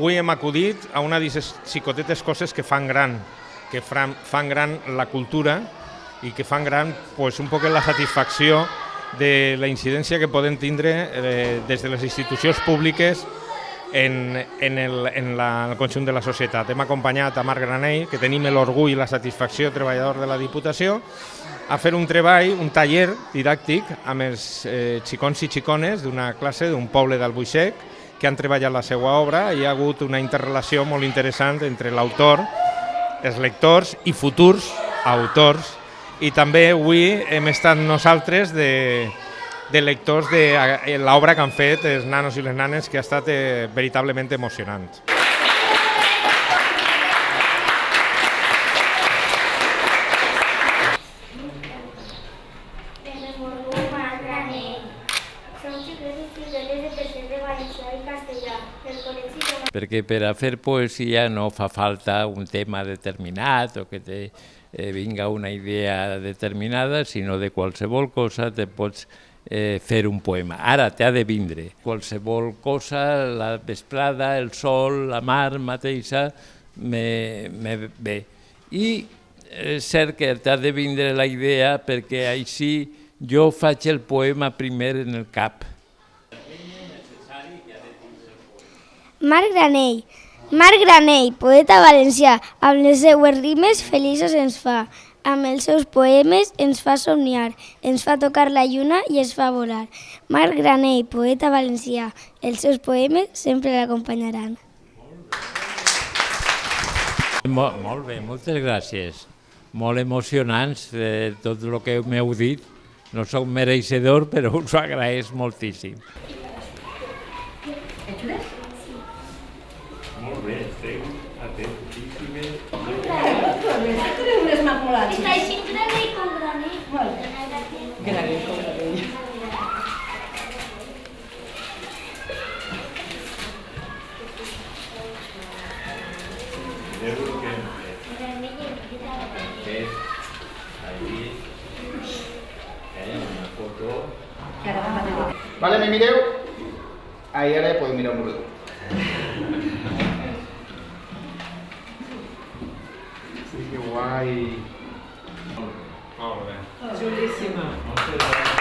Avui hem acudit a una d'aquestes xicotetes coses que fan gran la cultura i que fan gran un poc la satisfacció de la incidència que poden tindre des de les institucions públiques en el conjunt de la societat. Hem acompanyat a Marc Granell, que tenim l'orgull i la satisfacció, treballador de la Diputació, a fer un treball, un taller didàctic amb els xicons i xicones d'una classe d'un poble d'Albuixec que han treballat la seva obra i hi ha hagut una interrelació molt interessant entre l'autor, els lectors i futurs autors. I també avui hem estat nosaltres de lectors de l'obra que han fet els nanos i les nanes, que ha estat veritablement emocionant. Perquè per a fer poesia no fa falta un tema determinat o que te vinga una idea determinada, sinó de qualsevol cosa te pots fer un poema. Ara t'ha de vindre qualsevol cosa, la vesprada, el sol, la mar mateixa, me ve. I és cert que t'ha de vindre la idea perquè així jo faig el poema primer en el cap. Marc Granell, poeta valencià, amb les seues rimes feliços ens fa, amb els seus poemes ens fa somniar, ens fa tocar la lluna i ens fa volar. Marc Granell, poeta valencià, els seus poemes sempre l'acompanyaran. Molt bé, moltes gràcies. Molt emocionants tot el que m'heu dit. No soc mereixedor, però us ho agraeix moltíssim. Molt bé, esteu atentíssimes. Està així Granell com Granell. Granell com Granell. Mireu el que hem fet. Allí, una foto. Vale, me mireu? Ahí ara podeu mirar un rato. Sí, que guai. Molt bé. Xulíssima. Moltes gràcies.